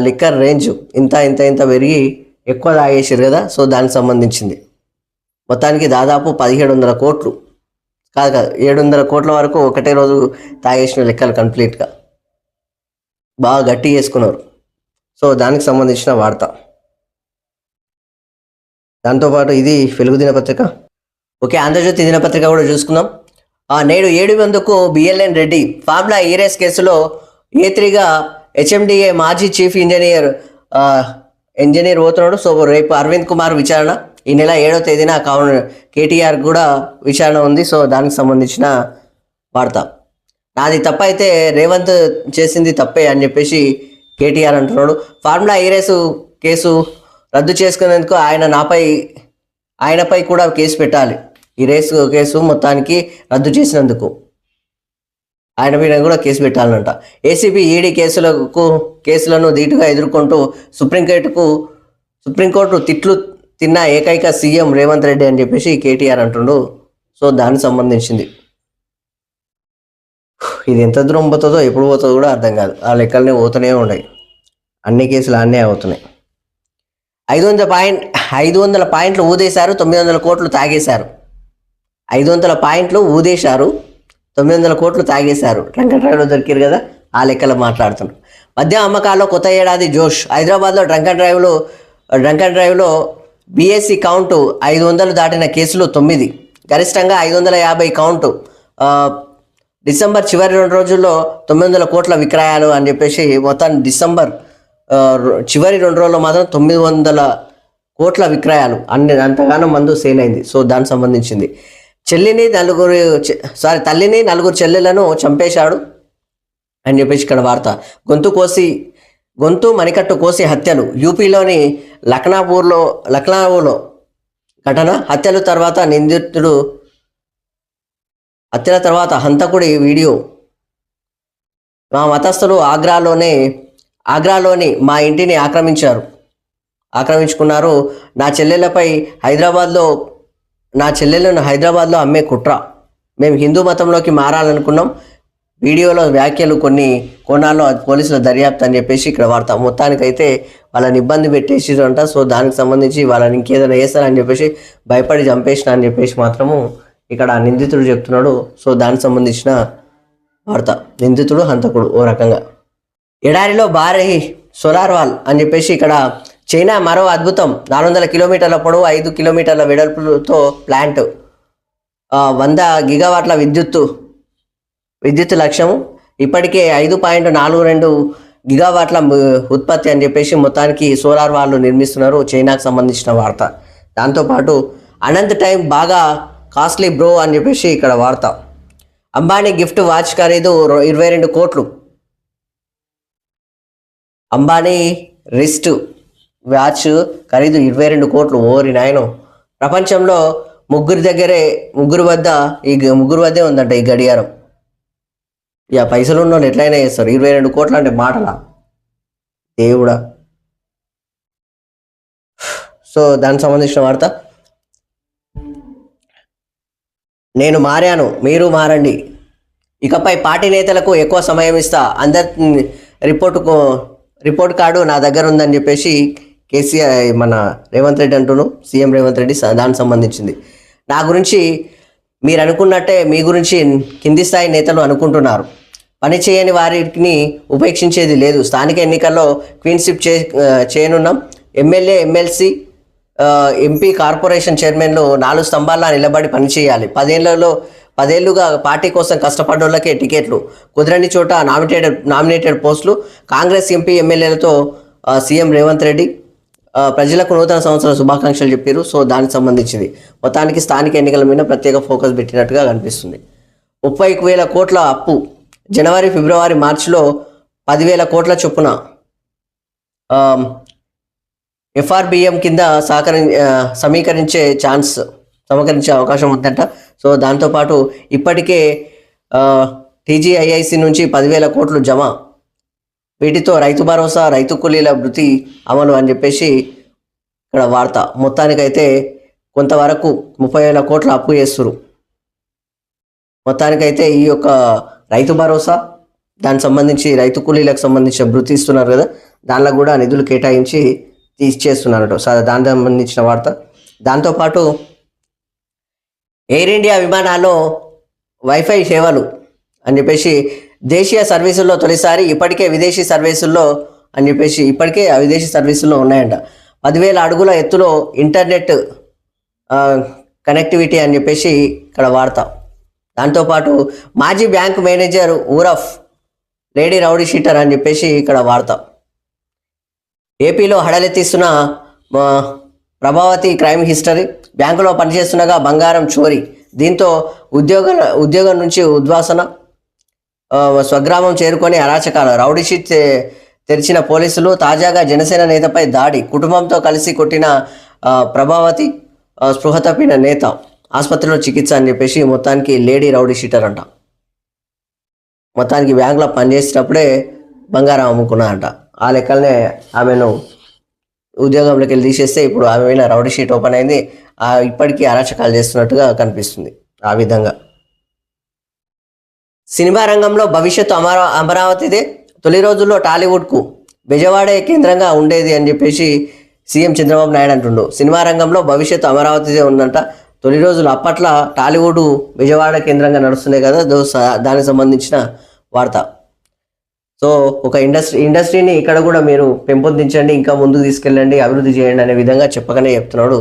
లిక్కర్ రేంజ్ ఇంత పెరిగి ఎక్కువ తాగేసారు కదా. సో దానికి సంబంధించింది మొత్తానికి దాదాపు 1700 కోట్లు కాదు 700 కోట్ల వరకు ఒకటే రోజు తాగేసిన లెక్కలు కంప్లీట్గా బాగా గట్టి చేసుకున్నారు. సో దానికి సంబంధించిన వార్త. దాంతోపాటు ఇది వెలుగు దినపత్రిక. ఓకే, ఆంధ్రజ్యోతి దినపత్రిక కూడా చూసుకుందాం. నేడు 7 మందికు BLN Reddy formula E race కేసులో A3గా హెచ్ఎండిఏ మాజీ చీఫ్ ఇంజనీర్ పోతున్నాడు. సో రేపు అరవింద్ కుమార్ విచారణ. ఈ నెల 7వ తేదీన కేటీఆర్ కూడా విచారణ ఉంది. సో దానికి సంబంధించిన వార్త. నాది తప్పైతే రేవంత్ చేసింది తప్పే అని చెప్పేసి కేటీఆర్ అంటున్నాడు. ఫార్ములా ఈ రేసు కేసు రద్దు చేసుకునేందుకు ఆయనపై కూడా కేసు పెట్టాలి. ఈ రేసు కేసు మొత్తానికి రద్దు చేసినందుకు ఆయన మీద కూడా కేసు పెట్టాలంట. ఏసీబీ ఈడీ కేసులను ధీటుగా ఎదుర్కొంటూ సుప్రీంకోర్టు తిట్లు తిన్న ఏకైక సీఎం రేవంత్ రెడ్డి అని చెప్పేసి కేటీఆర్ అంటుండు. సో దానికి సంబంధించింది ఇది ఎంత దూరం పోతుందో ఎప్పుడు పోతుందో కూడా అర్థం కాదు. ఆ లెక్కలనే పోతూనే ఉన్నాయి, అన్ని కేసులు అన్నీ అవుతున్నాయి. 500 పాయింట్లు ఊదేశారు, 900 కోట్లు తాగేశారు. 500 పాయింట్లు ఊదేశారు, 900 కోట్లు తాగేశారు. ట్రంక్ అండ్ డ్రైవ్లో దొరికారు కదా, ఆ లెక్కలు మాట్లాడుతున్నారు. మద్యం అమ్మకాల్లో కొత్త ఏడాది జోష్. హైదరాబాద్లో డ్రంక్ అండ్ డ్రైవ్లో బీఎస్సీ కౌంటు 500 దాటిన కేసులు 9, గరిష్టంగా 550 కౌంటు. డిసెంబర్ చివరి 2 రోజుల్లో 900 కోట్ల విక్రయాలు అని చెప్పేసి మొత్తం డిసెంబర్ చివరి 2 రోజుల్లో మాత్రం 900 కోట్ల విక్రయాలు అంతగానో మందు సేల్ అయింది. సో దానికి సంబంధించింది. తల్లిని నలుగురు చెల్లెలను చంపేశాడు అని చెప్పేసి ఇక్కడ వార్త. గొంతు మణికట్టు కోసి హత్యలు. యూపీలోని లక్నోలో ఘటన. హత్యల తర్వాత హంతకుడి వీడియో. మా మతస్థులు ఆగ్రాలోని మా ఇంటిని ఆక్రమించుకున్నారు. నా చెల్లెలను హైదరాబాద్లో అమ్మే కుట్ర. మేము హిందూ మతంలోకి మారాలనుకున్నాం. వీడియోలో వ్యాఖ్యలు కొన్ని కోణాల్లో పోలీసుల దర్యాప్తు అని చెప్పేసి ఇక్కడ వార్త. మొత్తానికైతే వాళ్ళని ఇబ్బంది పెట్టేసిరంట. సో దానికి సంబంధించి వాళ్ళని ఇంకేదైనా చేస్తారని చెప్పేసి భయపడి చంపేసిన అని చెప్పేసి మాత్రము ఇక్కడ నిందితుడు చెప్తున్నాడు. సో దానికి సంబంధించిన వార్త. నిందితుడు హంతకుడు ఓ రకంగా. ఎడారిలో భారీ సోలార్ వాల్ అని చెప్పేసి ఇక్కడ చైనా మరో అద్భుతం. 400 కిలోమీటర్ల పొడవు, 5 కిలోమీటర్ల వెడల్పుతో ప్లాంట్. 100 గిగావాట్ల విద్యుత్ లక్ష్యము. ఇప్పటికే 5.42 గిగావాట్ల ఉత్పత్తి అని చెప్పేసి మొత్తానికి సోలార్ వాళ్ళు నిర్మిస్తున్నారు. చైనాకు సంబంధించిన వార్త. దాంతోపాటు అనంత్ టైం బాగా కాస్ట్లీ బ్రో అని చెప్పేసి ఇక్కడ వార్త. అంబానీ గిఫ్ట్ వాచ్ ఖరీదు 22 కోట్లు. అంబానీ రిస్ట్ వాచ్ ఖరీదు 22 కోట్లు. ఓరి నాయనో. ప్రపంచంలో ముగ్గురు వద్దే ఉందంట ఈ గడియారం. ఇక పైసలు ఉన్న వాళ్ళు ఎట్లయినా చేస్తారు. 22 కోట్లు అంటే మాటలా దేవుడా. సో దానికి సంబంధించిన వార్త. నేను మారాను, మీరు మారండి. ఇకపై పార్టీ నేతలకు ఎక్కువ సమయం ఇస్తా. అందరి రిపోర్ట్ కార్డు నా దగ్గర ఉందని చెప్పేసి కేసీఆర్ మన రేవంత్ రెడ్డి అంటున్నాను. సీఎం రేవంత్ రెడ్డి దానికి సంబంధించింది. నా గురించి మీరు అనుకున్నట్టే మీ గురించి కింది స్థాయి నేతలు అనుకుంటున్నారు. పని చేయని వారిని ఉపేక్షించేది లేదు. స్థానిక ఎన్నికల్లో క్వీన్షిప్ చేయనున్నాం. ఎమ్మెల్యే, ఎమ్మెల్సీ, ఎంపీ, కార్పొరేషన్ చైర్మన్లు 4 స్తంభాల్లో నిలబడి పనిచేయాలి. 10 ఏళ్లుగా పార్టీ కోసం కష్టపడ్డోళ్ళకే టికెట్లు, కుదరని చోట నామినేటెడ్ పోస్టులు. కాంగ్రెస్ ఎంపీ, ఎమ్మెల్యేలతో సీఎం రేవంత్ రెడ్డి ప్రజలకు నూతన సంవత్సర శుభాకాంక్షలు చెప్పారు. సో దానికి సంబంధించింది. మొత్తానికి స్థానిక ఎన్నికల మీద ప్రత్యేక ఫోకస్ పెట్టినట్టుగా కనిపిస్తుంది. 31,000 కోట్ల అప్పు. జనవరి, ఫిబ్రవరి, మార్చిలో 10,000 కోట్ల చొప్పున ఎఫ్ఆర్బిఎం కింద సమీకరించే అవకాశం ఉందంట. సో దాంతోపాటు ఇప్పటికే టీజీఐఐసి నుంచి 10,000 కోట్లు జమ. వీటితో రైతు భరోసా, రైతు కూలీల భృతి అమలు అని చెప్పేసి ఇక్కడ వార్త. మొత్తానికైతే కొంతవరకు 30,000 కోట్ల అప్పు చేస్తున్నారు. మొత్తానికైతే ఈ యొక్క రైతు భరోసా, దానికి సంబంధించి రైతు కూలీలకు సంబంధించిన భృతి ఇస్తున్నారు కదా, దానిలో కూడా నిధులు కేటాయించి ఇచ్చేస్తున్నారట. దానికి సంబంధించిన వార్త. దాంతోపాటు ఎయిర్ ఇండియా విమానాల్లో వైఫై సేవలు అని చెప్పేసి దేశీయ సర్వీసుల్లో తొలిసారి. ఇప్పటికే విదేశీ సర్వీసుల్లో ఉన్నాయంట. 10,000 అడుగుల ఎత్తులో ఇంటర్నెట్ కనెక్టివిటీ అని చెప్పేసి ఇక్కడ వార్త. దాంతోపాటు మాజీ బ్యాంకు మేనేజర్ ఊరఫ్ లేడీ రౌడీ షీటర్ అని చెప్పేసి ఇక్కడ వార్త. ఏపీలో హడలెత్తిస్తున్న ప్రభావతి క్రైమ్ హిస్టరీ. బ్యాంకులో పనిచేస్తుండగా బంగారం చోరీ. దీంతో ఉద్యోగం నుంచి ఉద్వాసన. స్వగ్రామం చేరుకొని అరాచకాలు. రౌడీ షీట్ తెరిచిన పోలీసులు. తాజాగా జనసేన నేతపై దాడి. కుటుంబంతో కలిసి కొట్టిన ప్రభావతి. స్పృహ తప్పిన నేత ఆసుపత్రిలో చికిత్స అని చెప్పేసి మొత్తానికి లేడీ రౌడీ షీటర్ అంట. మొత్తానికి బ్యాంకులో పనిచేసేటప్పుడే బంగారం అమ్ముకున్నారంట. ఆ లెక్కలనే ఆమెను ఉద్యోగంలోకి వెళ్ళి తీసేస్తే ఇప్పుడు ఆమె మీద రౌడీ షీట్ ఓపెన్ అయింది. ఇప్పటికీ అరాచకాలు చేస్తున్నట్టుగా కనిపిస్తుంది. ఆ విధంగా సినిమా రంగంలో భవిష్యత్తు అమరావతిదే. తొలి రోజుల్లో టాలీవుడ్కు బెజవాడే కేంద్రంగా ఉండేది అని చెప్పేసి సీఎం చంద్రబాబు నాయుడు అంటుండు. సినిమా రంగంలో భవిష్యత్తు అమరావతిదే ఉందంట. తొలి రోజులు అప్పట్లో టాలీవుడ్ బెజవాడ కేంద్రంగా నడుస్తున్నాయి కదా, దానికి సంబంధించిన వార్త. సో ఒక ఇండస్ట్రీని ఇక్కడ కూడా మీరు పెంపొందించండి, ఇంకా ముందుకు తీసుకెళ్ళండి, అభివృద్ధి చేయండి అనే విధంగా చెప్పకనే చెప్తున్నాడు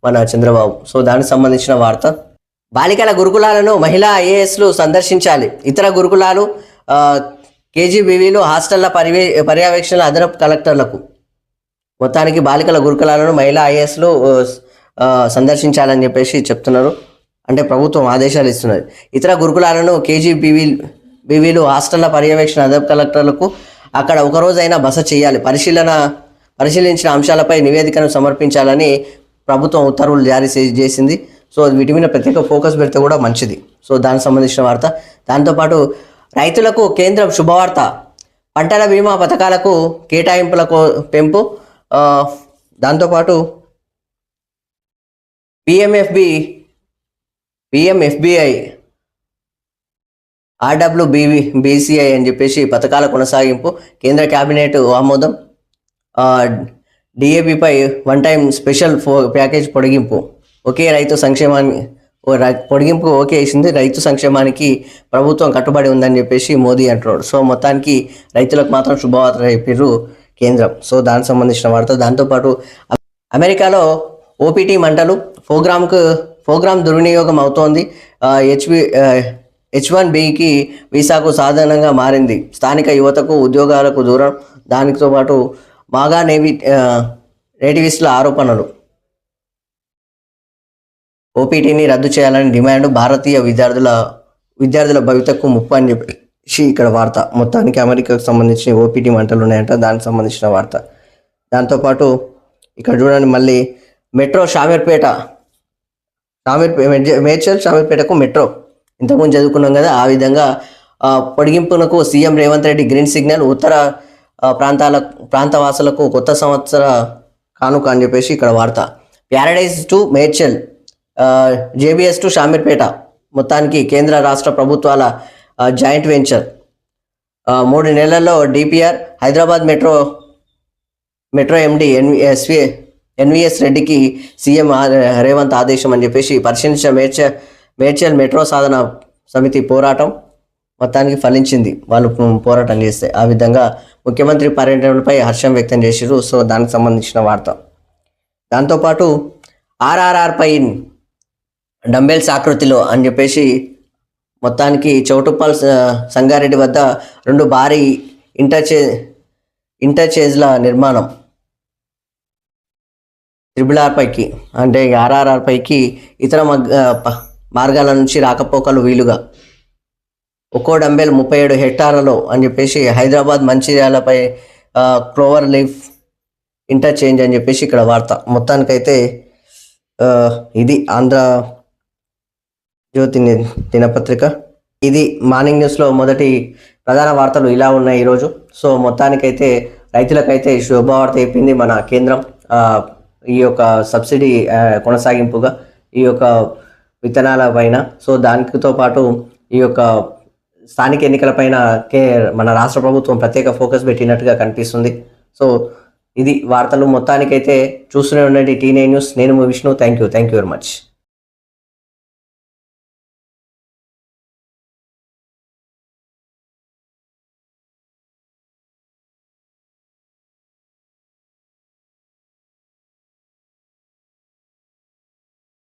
మన చంద్రబాబు. సో దానికి సంబంధించిన వార్త. బాలికల గురుకులాలను మహిళా ఐఏఎస్లు సందర్శించాలి. ఇతర గురుకులాలు, కేజీబీవీలు, హాస్టళ్ల పర్యవేక్షణ అదనపు కలెక్టర్లకు. మొత్తానికి బాలికల గురుకులాలను మహిళా ఐఏఎస్లు సందర్శించాలని చెప్పేసి చెప్తున్నారు. అంటే ప్రభుత్వం ఆదేశాలు ఇస్తున్నది. ఇతర గురుకులాలను బీవీలు హాస్టళ్ల పర్యవేక్షణ అదనపు కలెక్టర్లకు అక్కడ ఒకరోజైనా బస చేయాలి, పరిశీలించిన అంశాలపై నివేదికను సమర్పించాలని ప్రభుత్వం ఉత్తర్వులు జారీ చేసింది. సో వీటి మీద ప్రత్యేక ఫోకస్ పెడితే కూడా మంచిది. సో దానికి సంబంధించిన వార్త. దాంతోపాటు రైతులకు కేంద్రం శుభవార్త, పంటల బీమా పథకాలకు కేటాయింపులకు పెంపు. దాంతోపాటు పిఎంఎఫ్బిఐ ఆర్డబ్ల్యూబీసీఐ అని చెప్పేసి పథకాల కొనసాగింపు, కేంద్ర కేబినెట్ ఆమోదం. డిఏపిపై వన్ టైం స్పెషల్ ప్యాకేజ్ పొడిగింపు, ఒకే రైతు సంక్షేమాన్ని పొడిగింపు ఓకే వేసింది. రైతు సంక్షేమానికి ప్రభుత్వం కట్టుబడి ఉందని చెప్పేసి మోదీ అంటున్నాడు. సో మొత్తానికి రైతులకు మాత్రం శుభవార్త చెప్పారు కేంద్రం. సో దానికి సంబంధించిన వార్త. దాంతోపాటు అమెరికాలో ఓపీటీ మంటలు, ప్రోగ్రామ్ దుర్వినియోగం అవుతోంది. H1Bకి వీసాకు సాధారణంగా మారింది. స్థానిక యువతకు ఉద్యోగాలకు దూరం. దానితో పాటు మాగా నేటివిస్టుల ఆరోపణలు. ఓపీటీని రద్దు చేయాలని డిమాండ్, భారతీయ విద్యార్థుల భవితకు ముప్పు అని చెప్పి ఇక్కడ వార్త. మొత్తానికి అమెరికాకు సంబంధించిన ఓపీటీ మంటలు ఉన్నాయంట, దానికి సంబంధించిన వార్త. దాంతోపాటు ఇక్కడ చూడండి మళ్ళీ మెట్రో షామీర్పేటకు మెట్రో ఇంతకుముందు చదువుకున్నాం కదా, ఆ విధంగా పొడిగింపునకు CM Revanth Reddy green signal. ఉత్తర ప్రాంతవాసులకు కొత్త సంవత్సర కానుక అని చెప్పేసి ఇక్కడ వార్త. Paradise to Medchal, JBS to Shamirpet మొత్తానికి కేంద్ర రాష్ట్ర ప్రభుత్వాల జాయింట్ వెంచర్. 3 నెలల్లో DPR. Hyderabad metro MD NVS రెడ్డికి సీఎం రేవంత్ ఆదేశం అని చెప్పేసి పరిశీలించిన మేడ్చల్ మెట్రో సాధన సమితి పోరాటం మొత్తానికి ఫలించింది, వాళ్ళు పోరాటం చేస్తే. ఆ విధంగా ముఖ్యమంత్రి పర్యటనపై హర్షం వ్యక్తం చేశారు. సో దానికి సంబంధించిన వార్త. దాంతోపాటు ఆర్ఆర్ఆర్పై డంబెల్స్ ఆకృతిలో అని చెప్పేసి మొత్తానికి చౌటుప్పల్ సంగారెడ్డి వద్ద 2 భారీ ఇంటర్చేంజ్ల నిర్మాణం. RRR పైకి అంటే ఆర్ఆర్ఆర్ పైకి ఇతర మార్గాల నుంచి రాకపోకలు వీలుగా. ఒక్కో డంబెల్ 37 హెక్టార్లలో అని చెప్పేసి హైదరాబాద్ మంచిర్యాలపై క్లోవర్ లీఫ్ ఇంటర్చేంజ్ అని చెప్పేసి ఇక్కడ వార్త. మొత్తానికైతే ఇది ఆంధ్ర జ్యోతి దినపత్రిక. ఇది మార్నింగ్ న్యూస్లో మొదటి ప్రధాన వార్తలు ఇలా ఉన్నాయి ఈరోజు. సో మొత్తానికైతే రైతులకైతే శుభవార్త చెప్పింది మన కేంద్రం. ఈ యొక్క సబ్సిడీ కొనసాగింపుగా ఈ యొక్క విత్తనాల పైన. సో దానితో పాటు ఈ యొక్క స్థానిక ఎన్నికలపైన మన రాష్ట్ర ప్రభుత్వం ప్రత్యేక ఫోకస్ పెట్టినట్టుగా కనిపిస్తుంది. సో ఇది వార్తలు. మొత్తానికైతే చూస్తూనే ఉండండి T9 న్యూస్. నేను Vishnu. Thank you very much.